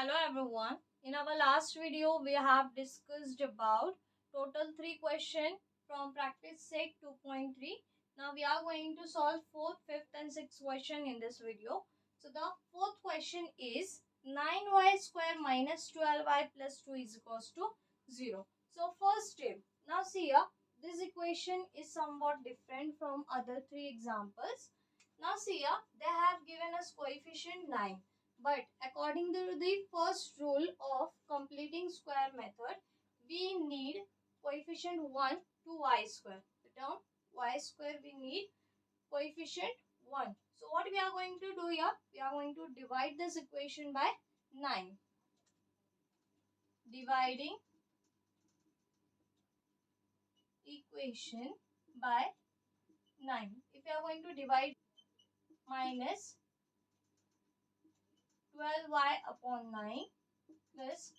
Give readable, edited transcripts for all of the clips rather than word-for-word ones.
Hello everyone. In our last video, we have discussed about total 3 question from practice set 2.3. Now we are going to solve 4th, 5th and 6th question in this video. So the 4th question is 9y square minus 12y plus 2 is equals to 0. So first step. Now see here, this equation is somewhat different from other 3 examples. Now see here, they have given us coefficient 9. But according to the first rule of completing square method, we need coefficient 1 to y square. The term y square we need coefficient 1. So what we are going to do here? We are going to divide this equation by 9. Dividing equation by 9. If you are going to divide minus 12y upon 9 plus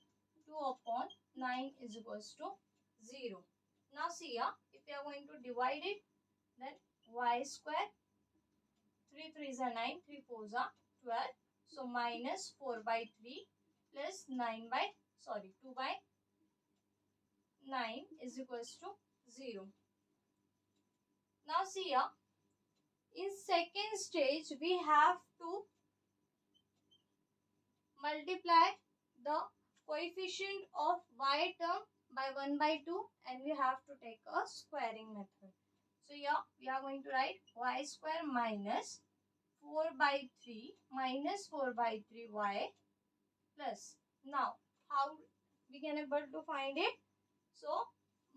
2 upon 9 is equals to 0. Now see here, if you are going to divide it, then y square, 3 3s are 9, 3 4s are 12. So minus 4 by 3 plus 2 by 9 is equals to 0. Now see here, in second stage, we have to multiply the coefficient of y term by 1 by 2 and we have to take a squaring method. So here we are going to write y square minus 4 by 3 minus 4 by 3 y plus. Now how we can able to find it? So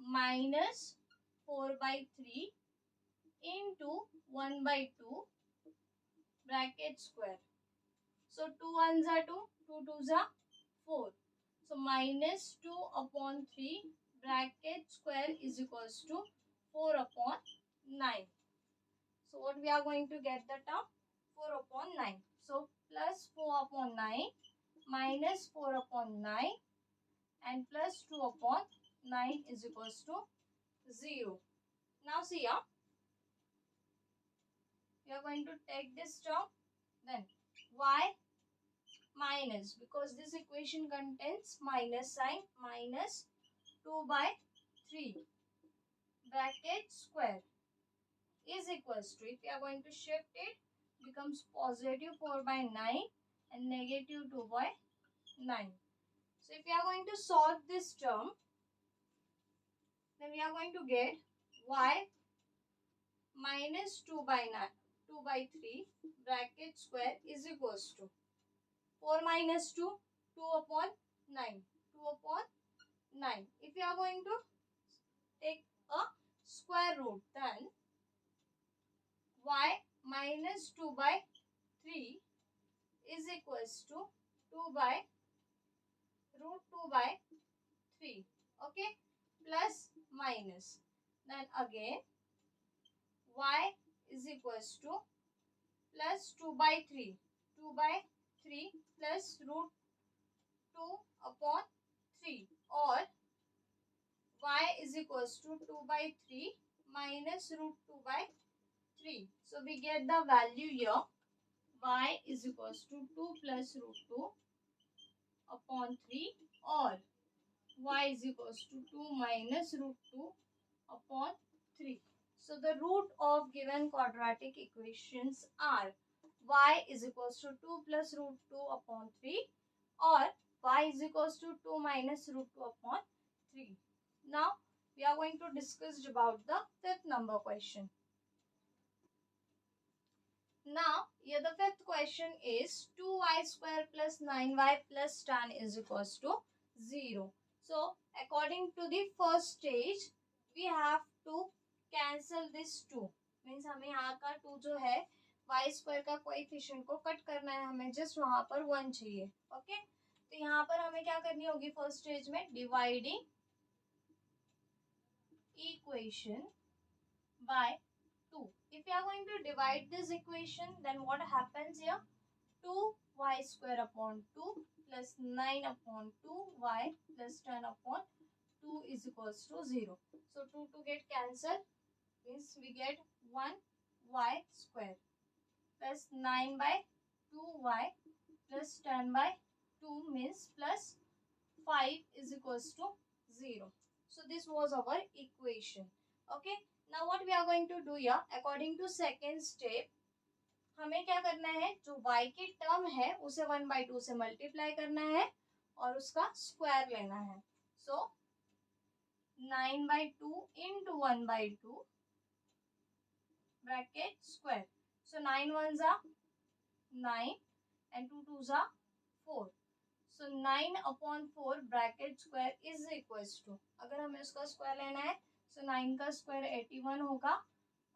minus 4 by 3 into 1 by 2 bracket square. So 2 ones are 2, 2 twos are 4. So minus 2 upon 3 bracket square is equals to 4 upon 9. So what we are going to get the term? 4 upon 9. So plus 4 upon 9 minus 4 upon 9 and plus 2 upon 9 is equals to 0. Now see here. We are going to take this term, then y minus, because this equation contains minus sign, minus 2 by 3 bracket square is equals to, if we are going to shift it, becomes positive 4 by 9 and negative 2 by 9. So if we are going to solve this term, then we are going to get y minus 2 by 9, 2 by 3 bracket square is equals to 4 minus 2, 2 upon 9, 2 upon 9. If you are going to take a square root, then y minus 2 by 3 is equals to 2 by root 2 by 3. Okay, plus minus. Then again y is equals to plus 2 by 3. 2 by 3 plus root 2 upon 3, or y is equals to 2 by 3 minus root 2 by 3. So we get the value here, y is equals to 2 plus root 2 upon 3, or y is equals to 2 minus root 2 upon 3. So the root of given quadratic equations are y is equals to 2 plus root 2 upon 3 or y is equals to 2 minus root 2 upon 3. Now we are going to discuss about the fifth number question. Now here the fifth question is 2y square plus 9y plus tan is equals to 0. So according to the first stage, we have to cancel this 2. Means हमें यहाँ का 2 जो है y square का coefficient को cut करना है, हमें जस्ट वहां पर 1 चाहिए. ओके, तो यहाँ पर हमें क्या करनी होगी फर्स्ट स्टेज में? Dividing equation by 2. If you are going to divide this equation, then what happens here? 2y square upon 2 plus 9 upon 2y plus 10 upon 2 is equals to 0. So 2 to get cancelled means we get 1y square plus 9 by 2y plus 10 by 2 means plus 5 is equals to 0. So this was our equation. Okay. Now what we are going to do here, according to second step, हमें क्या करना है, जो y की term है उसे 1/2 से multiply करना है और उसका स्क्वायर लेना है. सो 9/2 into 1/2 bracket square. So 9 ones are 9 and 2 twos are 4. So 9/4 bracket square is equals to, अगर हमें उसका स्क्वायर लेना है so 9 का स्क्वायर 81 होगा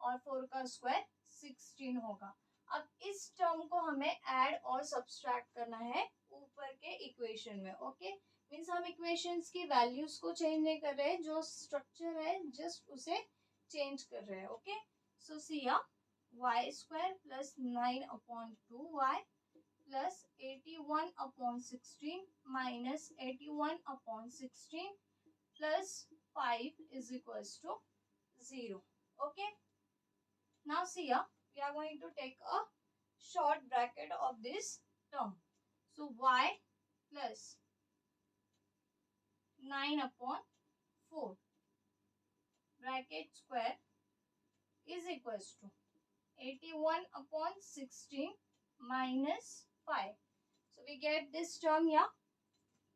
और 4 का स्क्वायर 16 होगा. अब इस टर्म को हमें ऐड और सब्सट्रैक्ट करना है ऊपर के इक्वेशन में. ओके, मीन्स हम इक्वेशंस की वैल्यूज को चेंज नहीं कर रहे, जो स्ट्रक्चर है जस्ट उसे चेंज कर रहे हैं. Okay, so C y square plus 9/2y plus 81/16 minus 81/16 plus 5 is equals to 0. Okay. Now see here, we are going to take a short bracket of this term. So y plus 9/4 bracket square is equals to 81/16 minus 5. So we get this term here.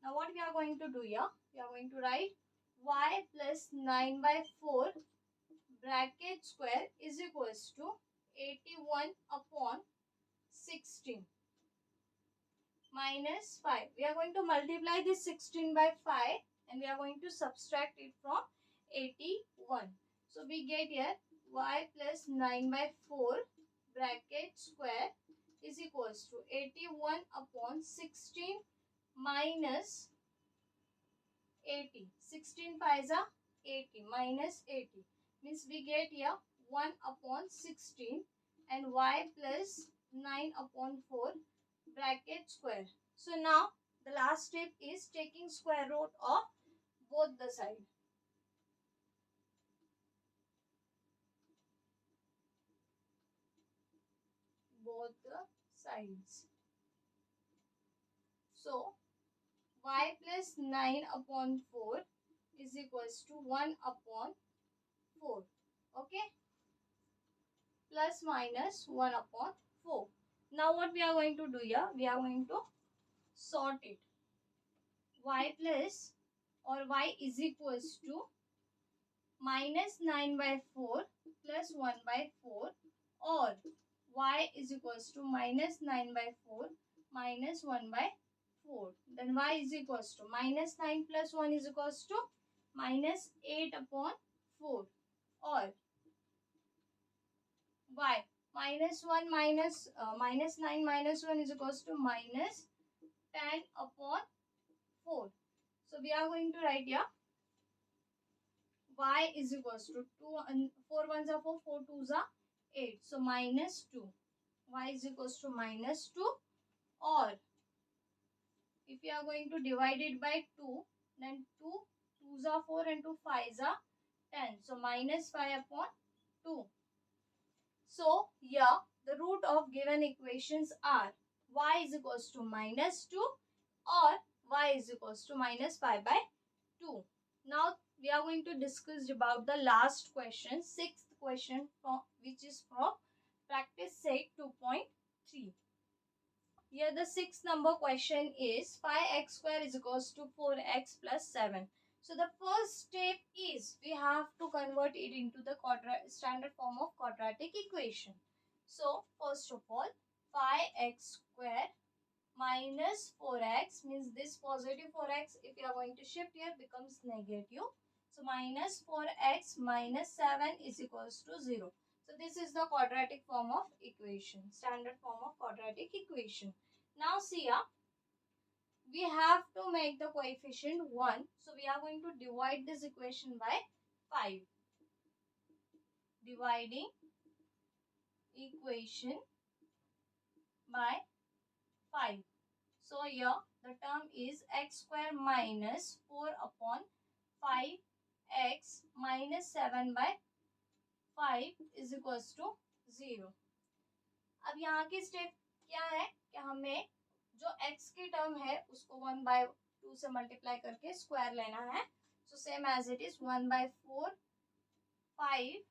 Now what we are going to do here, we are going to write y plus 9/4 bracket square is equals to 81/16 minus 5. We are going to multiply this 16 by 5 and we are going to subtract it from 81. So we get here y plus 9/4 bracket square is equals to 81/16 minus 80. 16 5s are 80 minus 80 means we get here 1/16 and y plus 9/4 bracket square. So now the last step is taking square root of both the sides. Both the sides. So y plus 9/4 is equals to 1/4. Okay, plus minus 1/4. Now what we are going to do here, we are going to sort it. Y plus or y is equals to minus 9/4 plus 1/4 or y is equals to minus 9/4 minus 1/4. Then y is equals to minus 9 plus 1 is equals to minus 8/4 or y minus 1 minus 9 minus 1 is equals to minus 10/4. So we are going to write here y is equals to 2 and 4 ones are 4, 4 twos are 8. So minus 2. Y is equals to minus 2 or if you are going to divide it by 2 then 2 twos are 4 and 2 5s are 10. So minus 5/2. So here the root of given equations are y is equals to minus 2 or y is equals to minus 5/2. Now we are going to discuss about the last question, sixth question, which is from practice set 2.3. Here the sixth number question is 5x square is equals to 4x plus 7. So the first step is we have to convert it into the standard form of quadratic equation. So first of all 5x square minus 4x means this positive 4x if you are going to shift here becomes negative. So minus 4x minus 7 is equals to 0. So this is the quadratic form of equation, standard form of quadratic equation. Now see here, we have to make the coefficient 1. So we are going to divide this equation by 5. Dividing equation by 5. So here the term is x square minus 4/5x minus 7/5 is equals to 0. अब यहाँ की step क्या है कि हमें जो x की term है उसको 1/2 से मल्टीप्लाई करके स्क्वायर लेना है. So same as it is 1/4 5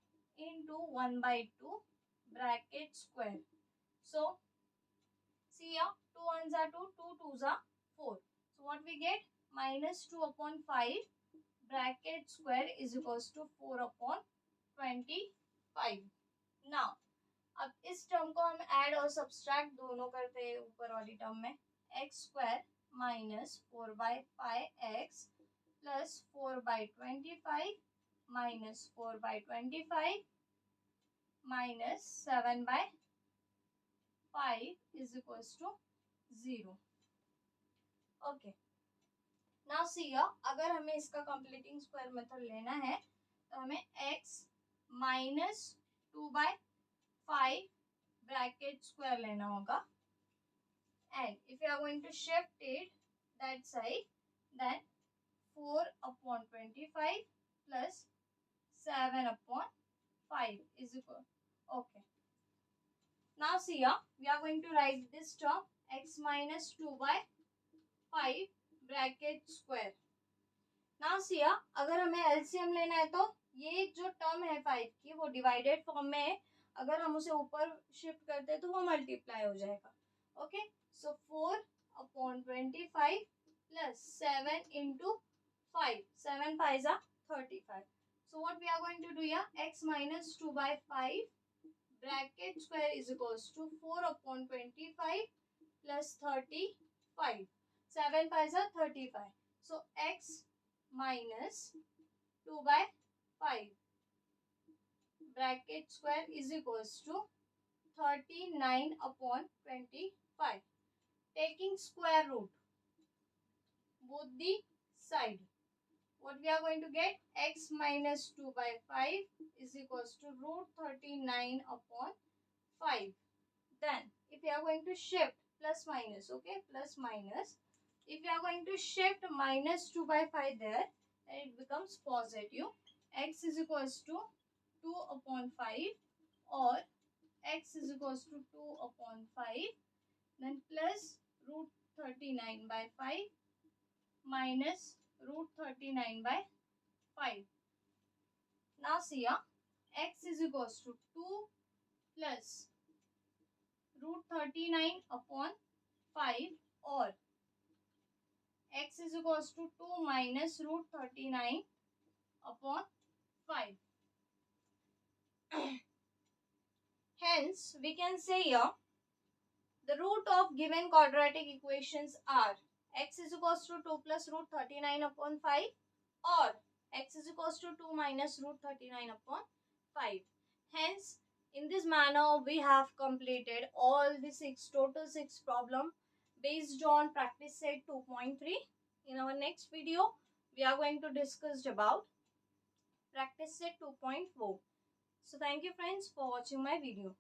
into 1/2 bracket square. So see here, 2 ones are 2, 2 twos are 4. So what we get? Minus 2 upon 5 bracket square is equals to 4 upon 25. Now अब इस term को हम add और subtract दोनों करते हैं ऊपर वाली टर्म में. X square minus 4/5x plus 4/25 minus 4/25 minus 7/5 is equals to 0. Okay. Now see here, अगर हमें इसका कंप्लीटिंग स्क्वायर मेथड लेना है तो हमें x माइनस 2/5 ब्रैकेट स्क्वायर लेना होगा. And if you are going to shift it that side, then 4 upon 25 plus 7 upon 5 is equal. Okay. Now see here, we are going to write this term x minus 2/5 bracket square. Now see here, अगर हमें LCM लेना है तो ये जो term है 5 की वो डिवाइडेड फॉर्म में है. अगर हम उसे ऊपर शिफ्ट करते हैं तो वो मल्टीप्लाई हो जाएगा. Okay, so 4 upon 25 plus 7 into 5. 7 5s are 35. So what we are going to do here, x minus 2/5 bracket square is equals to 4 upon 25 plus 35. 7 5s are 35. So x minus 2/5 bracket square is equals to 39 upon 25. Taking square root both the side, what we are going to get, x minus 2/5 is equals to root 39 upon 5. Then if you are going to shift plus minus, okay, plus minus, if you are going to shift minus 2/5 there, then it becomes positive. X is equals to 2 upon 5 or x is equals to 2 upon 5, then plus root 39/5 minus root 39/5. Now see here, x is equals to 2 plus root 39 upon 5 or x is equals to 2 minus root 39 upon 5. Hence, we can say here, the root of given quadratic equations are x is equals to 2 plus root 39 upon 5 or x is equals to 2 minus root 39 upon 5. Hence, in this manner, we have completed all the total 6 problem based on practice set 2.3. In our next video, we are going to discuss about practice set 2.4. So, thank you friends for watching my video.